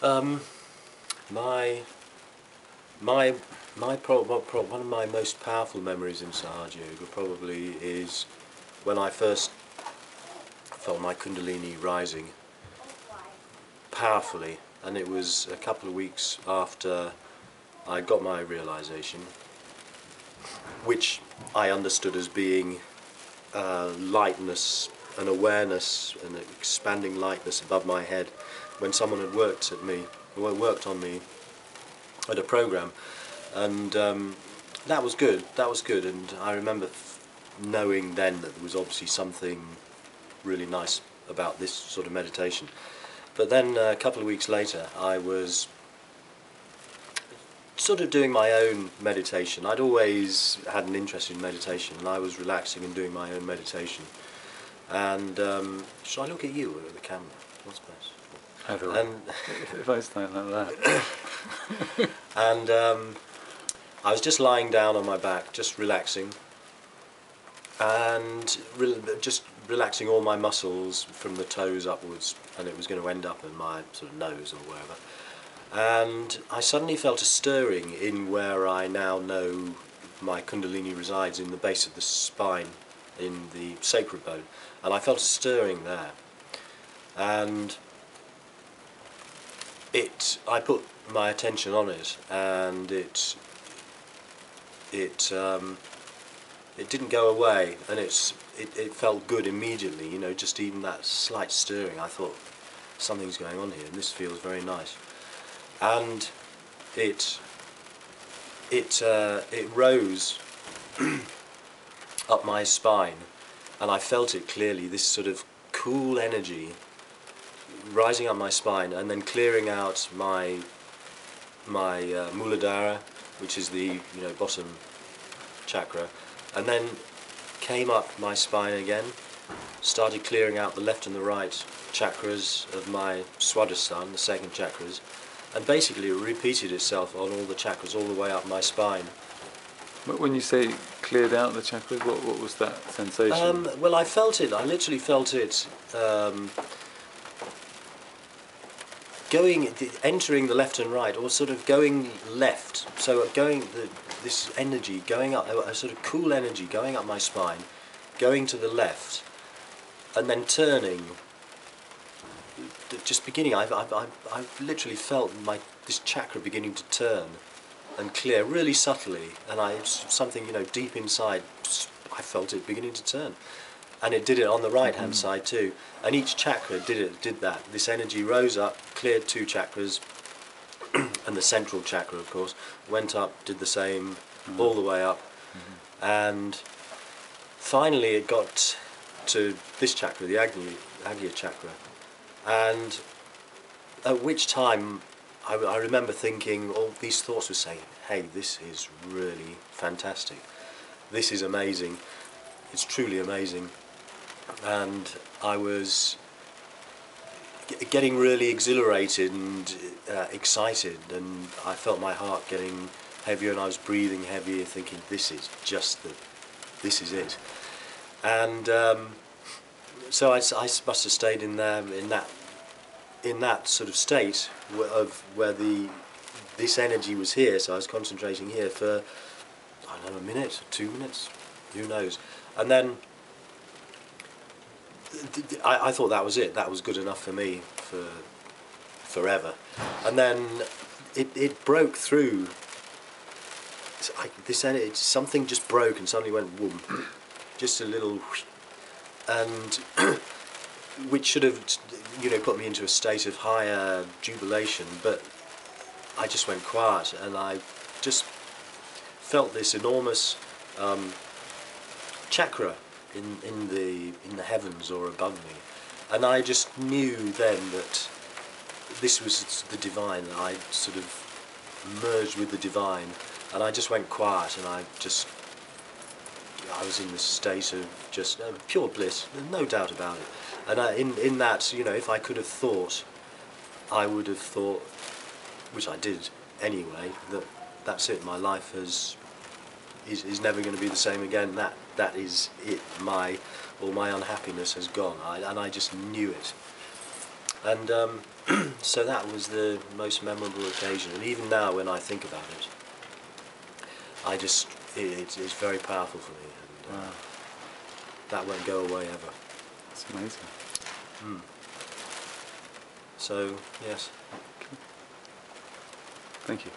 Um, my my one of my most powerful memories in Sahaja Yoga probably is when I first felt my Kundalini rising powerfully, and it was a couple of weeks after I got my realization, which I understood as being lightness and awareness and expanding lightness above my head. When someone had worked on me at a program, and that was good. That was good, and I remember knowing then that there was obviously something really nice about this sort of meditation. But then a couple of weeks later, I was sort of doing my own meditation. I'd always had an interest in meditation, and I was relaxing and doing my own meditation. And should I look at you or at the camera? What's best? Either way. If I stand like that. And I was just lying down on my back, just relaxing, and just relaxing all my muscles from the toes upwards, and it was going to end up in my sort of nose or wherever. And I suddenly felt a stirring in where I now know my Kundalini resides, in the base of the spine, in the sacral bone, and I felt a stirring there. And I put my attention on it, and it didn't go away, and it felt good immediately. You know, just even that slight stirring, I thought something's going on here, and this feels very nice. And it rose up my spine, and I felt it clearly. This sort of cool energy rising up my spine, and then clearing out my Muladhara, which is the bottom chakra, and then came up my spine again, started clearing out the left and the right chakras of my Swadhisthana, the second chakras, and basically it repeated itself on all the chakras all the way up my spine. But when you say cleared out the chakras, what was that sensation? Well, I felt it. I literally felt it entering the left and right, or sort of going left. So this energy going up, a sort of cool energy going up my spine, going to the left, and then turning. Just beginning, I literally felt this chakra beginning to turn and clear really subtly, and something deep inside, I felt it beginning to turn, and it did it on the right hand side too. And each chakra did that. This energy rose up, cleared two chakras, and the central chakra, of course, went up, did the same all the way up, and finally it got to this chakra, the Agya chakra. And at which time I remember thinking, all these thoughts were saying, hey, this is really fantastic, this is amazing, it's truly amazing. And I was getting really exhilarated and excited, and I felt my heart getting heavier, and I was breathing heavier, thinking this is it. And so I must have stayed in there in that sort of state of where this energy was here. So I was concentrating here for, I don't know, a minute, 2 minutes, who knows. And then I thought that was it. That was good enough for me for forever. And then it broke through. This energy, something just broke and suddenly went boom, just a little, and which should have put me into a state of higher jubilation, but I just went quiet, and I just felt this enormous chakra in the heavens or above me, and I just knew then that this was the divine. I sort of merged with the divine, and I just went quiet, and I was in this state of just pure bliss, no doubt about it. And in that, if I could have thought, I would have thought, which I did anyway, that that's it. My life is never going to be the same again. That is it. All my unhappiness has gone, and I just knew it. And so that was the most memorable occasion. And even now, when I think about it, it's very powerful for me, and Wow, that won't go away ever. that's amazing. So yes. Thank you.